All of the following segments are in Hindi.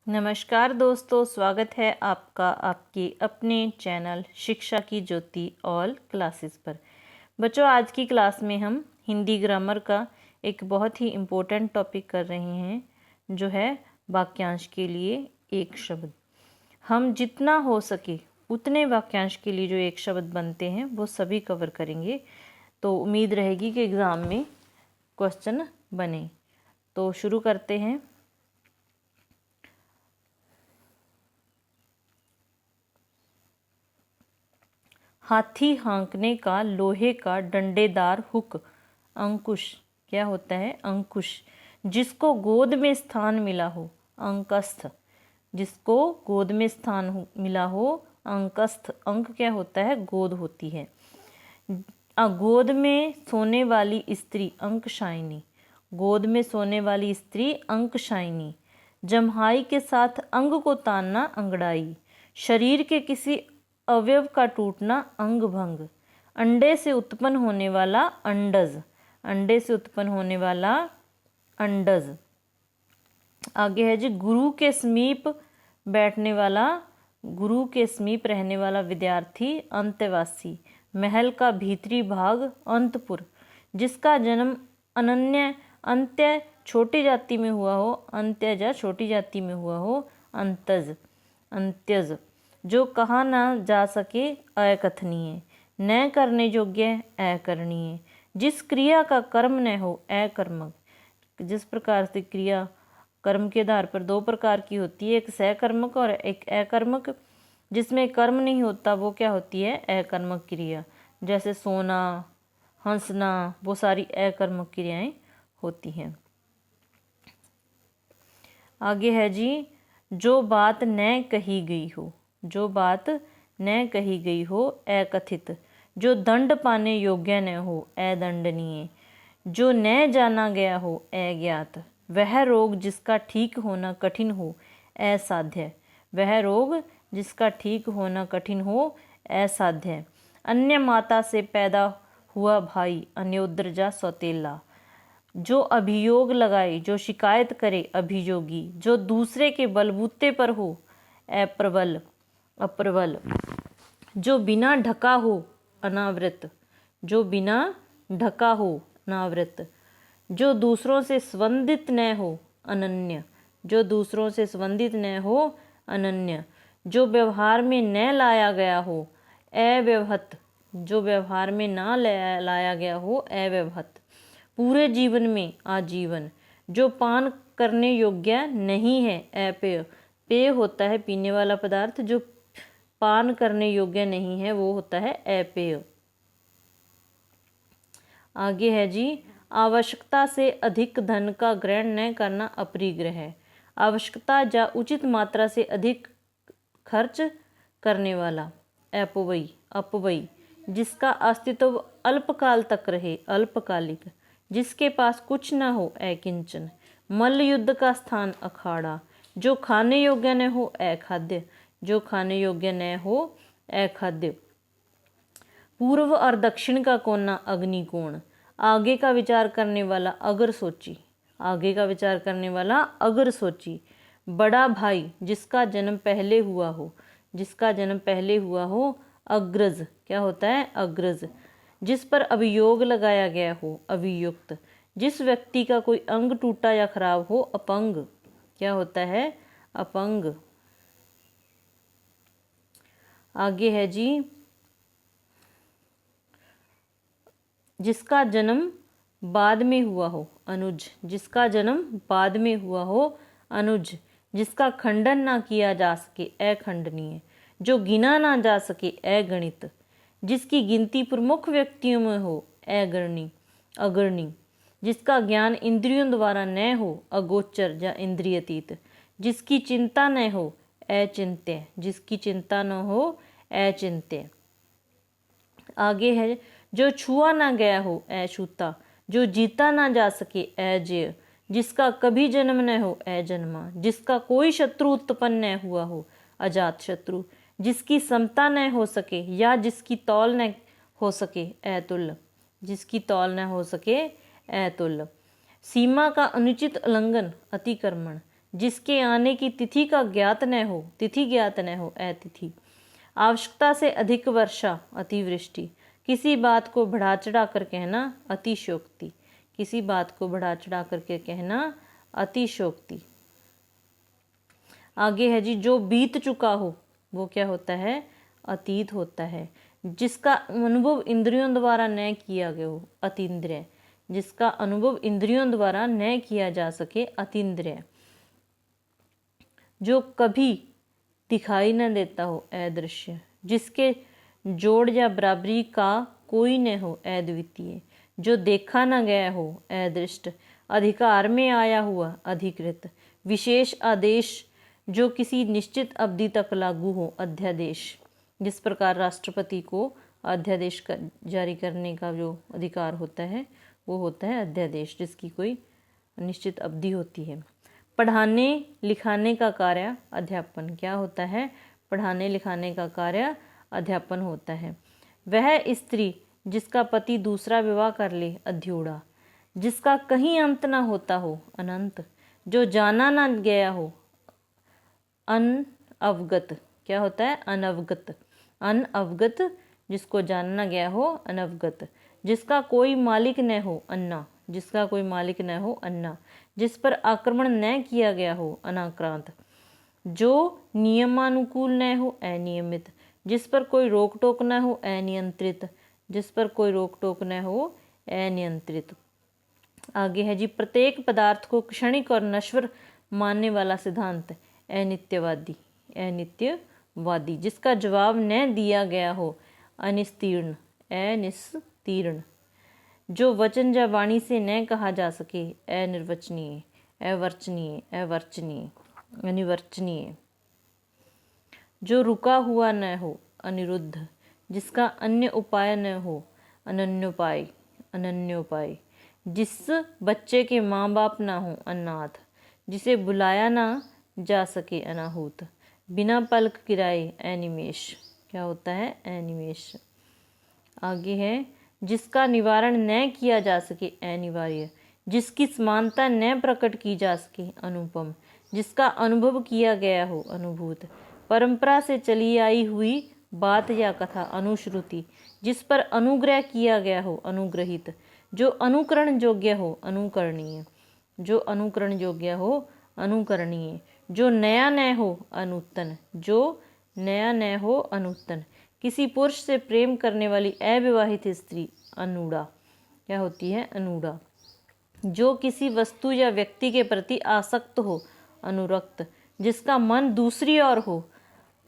नमस्कार दोस्तों, स्वागत है आपका आपके अपने चैनल शिक्षा की ज्योति ऑल क्लासेस पर। बच्चों, आज की क्लास में हम हिंदी ग्रामर का एक बहुत ही इम्पोर्टेंट टॉपिक कर रहे हैं, जो है वाक्यांश के लिए एक शब्द। हम जितना हो सके उतने वाक्यांश के लिए जो एक शब्द बनते हैं वो सभी कवर करेंगे। तो उम्मीद रहेगी कि एग्ज़ाम में क्वेश्चन बने। तो शुरू करते हैं। हाथी हाँकने का लोहे का डंडेदार हुक। अंकुश क्या होता है? अंकुश। जिसको गोद में स्थान मिला हो, अंकस्थ। जिसको गोद में स्थान मिला हो, अंकस्थ। अंक क्या होता है? गोद होती है। गोद में सोने वाली स्त्री, अंकशायिनी। गोद में सोने वाली स्त्री अंकशायिनी। जम्हाई के साथ अंग को तानना, अंगड़ाई। शरीर के किसी अवयव का टूटना, अंग भंग। अंडे से उत्पन्न होने वाला, अंडज। अंडे से उत्पन्न होने वाला, अंडज। आगे है जी, गुरु के समीप बैठने वाला, गुरु के समीप रहने वाला विद्यार्थी, अंत्यवासी। महल का भीतरी भाग, अंतपुर। जिसका जन्म अनन्य अंत्य छोटी जाति में हुआ हो, अंत्यज छोटी जाति में हुआ हो, अंतज अंत्यज। जो कहा ना जा सके, अकथनीय। न करने योग्य, अकरणीय। जिस क्रिया का कर्म न हो, अकर्मक। जिस प्रकार से क्रिया कर्म के आधार पर दो प्रकार की होती है, एक सकर्मक और एक अकर्मक। जिसमें कर्म नहीं होता वो क्या होती है? अकर्मक क्रिया। जैसे सोना, हंसना, वो सारी अकर्मक क्रियाएं होती हैं। आगे है जी, जो बात न कही गई हो। जो बात न कही गई हो, अकथित। जो दंड पाने योग्य न हो, अदंडनीय। जो न जाना गया हो, अज्ञात। वह रोग जिसका ठीक होना कठिन हो, असाध्य। वह रोग जिसका ठीक होना कठिन हो, असाध्य। अन्य माता से पैदा हुआ भाई, अन्योद्रजा सौतेला। जो अभियोग लगाए, जो शिकायत करे, अभियोगी। जो दूसरे के बलबूते पर हो, अप्रबल अप्रबल। जो बिना ढका हो, अनावृत। जो बिना ढका हो, अनावृत। जो दूसरों से संबंधित न हो, अनन्य। जो दूसरों से संबंधित न हो, अनन्य। जो व्यवहार में न लाया गया हो, अव्यवहत। जो व्यवहार में ना लाया गया हो, अव्यवहत। पूरे जीवन में, आजीवन। जो पान करने योग्य नहीं है, अपेय। पेय होता है पीने वाला पदार्थ, जो पान करने योग्य नहीं है वो होता है अपेय। आगे है जी, आवश्यकता से अधिक धन का ग्रहण न करना, अपरिग्रह है। आवश्यकता या उचित मात्रा से अधिक खर्च करने वाला, अपव्यय अपव्यय। जिसका अस्तित्व अल्पकाल तक रहे, अल्पकालिक। जिसके पास कुछ न हो, अकिंचन। मल्ल युद्ध का स्थान, अखाड़ा। जो खाने योग्य न हो, अखाद्य। जो खाने योग्य न हो, अखाद्य। पूर्व और दक्षिण का कोना, अग्निकोण। आगे का विचार करने वाला, अगर सोची। आगे का विचार करने वाला, अगर सोची। बड़ा भाई जिसका जन्म पहले हुआ हो। जिसका जन्म पहले हुआ हो, अग्रज। क्या होता है? अग्रज। जिस पर अभियोग लगाया गया हो, अभियुक्त। जिस व्यक्ति का कोई अंग टूटा या खराब हो, अपंग। क्या होता है? अपंग। आगे है जी, जिसका जन्म बाद में हुआ हो, अनुज। जिसका जन्म बाद में हुआ हो, अनुज। जिसका खंडन ना किया जा सके, अखंडनीय। जो गिना ना जा सके, अगणित। जिसकी गिनती प्रमुख व्यक्तियों में हो, अगरणी अगरणी। जिसका ज्ञान इंद्रियों द्वारा न हो, अगोचर या इंद्रियतीत। जिसकी चिंता न हो, अचिंत्य। जिसकी चिंता न हो, अचिंत्य। आगे है, जो छुआ ना गया हो, अछूता। जो जीता ना जा सके, अजेय। जिसका कभी जन्म न हो, अजन्मा। जिसका कोई शत्रु उत्पन्न न हुआ हो, अजात शत्रु। जिसकी समता न हो सके या जिसकी तौल न हो सके, अतुल्य। जिसकी तौल न हो सके, अतुल्य। सीमा का अनुचित उल्लंघन, अतिक्रमण। जिसके आने की तिथि का ज्ञात न हो, तिथि ज्ञात न हो, अतिथि। आवश्यकता से अधिक वर्षा, अतिवृष्टि। किसी बात को बढ़ा चढ़ा कर कहना, अतिशयोक्ति। किसी बात को बढ़ा चढ़ा करके कहना, अतिशयोक्ति। आगे है जी, जो बीत चुका हो वो क्या होता है, अतीत होता है। जिसका अनुभव इंद्रियों द्वारा न किया गया हो, अतीन्द्रिय। जिसका अनुभव इंद्रियों द्वारा न किया जा सके, अतीन्द्रिय। जो कभी दिखाई न देता हो, अदृश्य। जिसके जोड़ या बराबरी का कोई न हो, अद्वितीय। जो देखा न गया हो, अदृष्ट। अधिकार में आया हुआ, अधिकृत। विशेष आदेश जो किसी निश्चित अवधि तक लागू हो, अध्यादेश। जिस प्रकार राष्ट्रपति को अध्यादेश जारी करने का जो अधिकार होता है वो होता है अध्यादेश, जिसकी कोई निश्चित अवधि होती है। पढ़ाने लिखाने का कार्य अध्यापन। क्या होता है, पढ़ाने लिखाने का कार्य अध्यापन होता है। वह स्त्री जिसका पति दूसरा विवाह कर ले, अध्यूढ़ा। जिसका कहीं अंत ना होता हो, अनंत। जो जाना ना गया हो, अनअवगत। क्या होता है, अनवगत। अनअवगत, जिसको जानना गया हो, अनवगत। जिसका कोई मालिक न हो, अन्ना। जिसका कोई मालिक न हो, अन्ना। जिस पर आक्रमण न किया गया हो, अनाक्रांत। जो नियमानुकूल न हो, अनियमित। जिस पर कोई रोक टोक न हो, अनियंत्रित। जिस पर कोई रोक टोक न हो, अनियंत्रित। आगे है जी, प्रत्येक पदार्थ को क्षणिक और नश्वर मानने वाला सिद्धांत, अनित्यवादी। अनित्यवादी। जिसका जवाब न दिया गया हो, अनिस्तीर्ण। अनिस्तीर्ण। जो वचन या वाणी से न कहा जा सके, अनिर्वचनीय। अवर्चनीय, अवर्चनीय, अनिवर्चनीय। जो रुका हुआ न हो, अनिरुद्ध। जिसका अन्य उपाय न हो, अनन्योपाय। अनन्योपाय। जिस बच्चे के माँ बाप ना हो, अनाथ। जिसे बुलाया ना जा सके, अनाहूत। बिना पलक गिराए, अनिमेष। क्या होता है, अनिमेष। आगे है, जिसका निवारण न किया जा सके, अनिवार्य। जिसकी समानता न प्रकट की जा सके, अनुपम। जिसका अनुभव किया गया हो, अनुभूत। परंपरा से चली आई हुई बात या कथा, अनुश्रुति। जिस पर अनुग्रह किया गया हो, अनुग्रहित। जो अनुकरण योग्य हो, अनुकरणीय। जो अनुकरण योग्य हो, अनुकरणीय। जो नया न हो, अनूतन। जो नया न हो, अनूतन। किसी पुरुष से प्रेम करने वाली अविवाहित स्त्री, अनूढ़ा। क्या होती है, अनूढ़ा। जो किसी वस्तु या व्यक्ति के प्रति आसक्त हो, अनुरक्त। जिसका मन दूसरी ओर हो,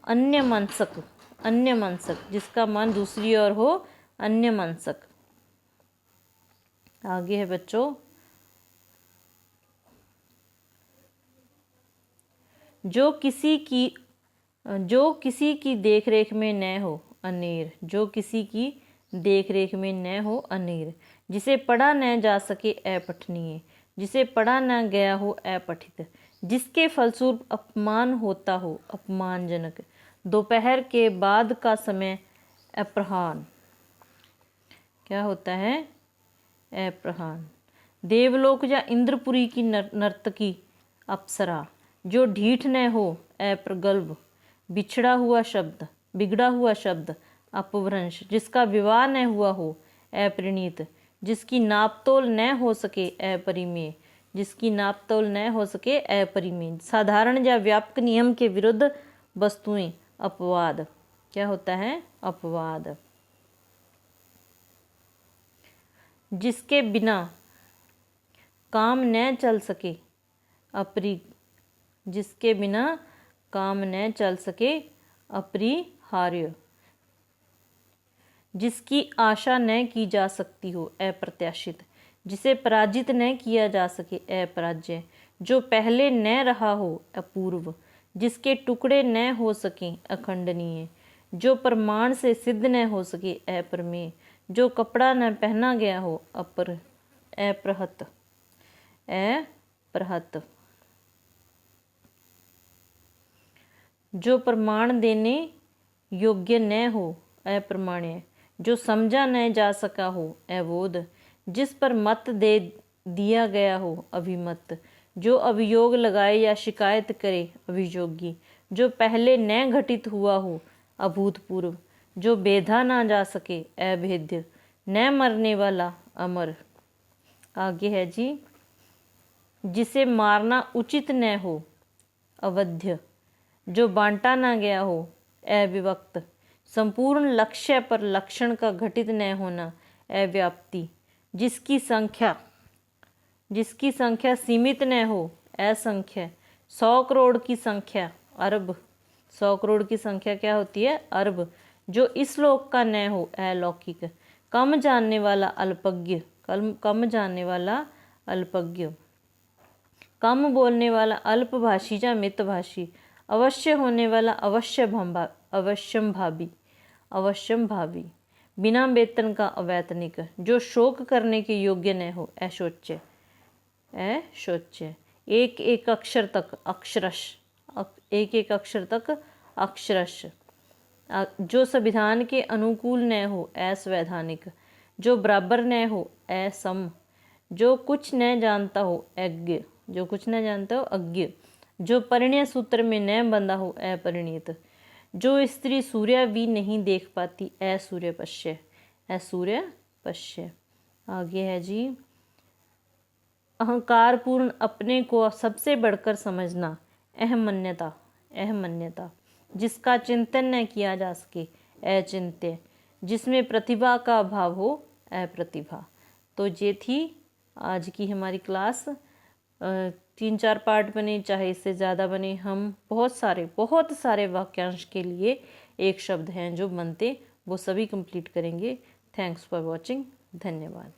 अन्यमनस्क। अन्यमनस्क। जिसका मन दूसरी ओर हो, अन्यमनस्क। आगे है बच्चों, जो किसी की देखरेख में न हो, अनेर। जो किसी की देखरेख में न हो, अनेर। जिसे पढ़ा न जा सके, अपठनीय। जिसे पढ़ा न गया हो, अपठित। जिसके फलस्वरूप अपमान होता हो, अपमानजनक। दोपहर के बाद का समय, अपराह्न। क्या होता है, अपराह्न। देवलोक या इंद्रपुरी की नर्तकी, अप्सरा। जो ढीठ न हो, अप्रगल्भ। बिगड़ा हुआ शब्द, अपभ्रंश। जिसका विवाह न हुआ हो, अपरिणीत। जिसकी नापतोल न हो सके, अपरिमेय। जिसकी नापतोल न हो सके, अपरिमेय। साधारण या व्यापक नियम के विरुद्ध वस्तुएं, अपवाद। क्या होता है, अपवाद। जिसके बिना काम न चल सके, जिसके बिना काम न चल सके, अपरिहार्य। जिसकी आशा न की जा सकती हो, अप्रत्याशित। जिसे पराजित न किया जा सके, अपराज्य। जो पहले न रहा हो, अपूर्व। जिसके टुकड़े न हो सके, अखंडनीय। जो प्रमाण से सिद्ध न हो सके, अप्रमेय। जो कपड़ा न पहना गया हो, अपरहत। अपरहत। जो प्रमाण देने योग्य न हो, अप्रमाण्य। जो समझा न जा सका हो, अबोध। जिस पर मत दे दिया गया हो, अभिमत। जो अभियोग लगाए या शिकायत करे अभियोगी, जो पहले न घटित हुआ हो अभूतपूर्व, जो भेदा ना जा सके अभेद्य, न मरने वाला अमर। आगे है जी, जिसे मारना उचित न हो अवध्य, जो बांटा ना गया हो अविभक्त, संपूर्ण लक्ष्य पर लक्षण का घटित न होना अव्याप्ति, जिसकी संख्या सीमित न हो असंख्य, 100 करोड़ की संख्या अरब, 100 करोड़ की संख्या क्या होती है अरब, जो इस लोक का न हो अलौकिक, कम जानने वाला अल्पज्ञ, कम जानने वाला अल्पज्ञ, कम बोलने वाला अल्पभाषी या मितभाषी, अवश्य होने वाला अवश्यंभावी, बिना वेतन का अवैतनिक, जो शोक करने के योग्य न हो अशोच्य, एक एक अक्षर तक अक्षरश, जो संविधान के अनुकूल न हो असंवैधानिक, जो बराबर न हो असम, जो कुछ न जानता हो अज्ञ, जो परिणय सूत्र में न बंधा हो अपरिणीत, जो स्त्री सूर्य भी नहीं देख पाती असूर्यपश्य। आगे है जी, अहंकार पूर्ण अपने को सबसे बढ़कर समझना अहमन्यता, जिसका चिंतन न किया जा सके अचिंत्य, जिसमें प्रतिभा का अभाव हो अप्रतिभा। तो ये थी आज की हमारी क्लास। 3-4 पार्ट बने, चाहे इससे ज़्यादा बने, हम बहुत सारे वाक्यांश के लिए एक शब्द हैं जो बनते, वो सभी कंप्लीट करेंगे। Thanks for watching. धन्यवाद।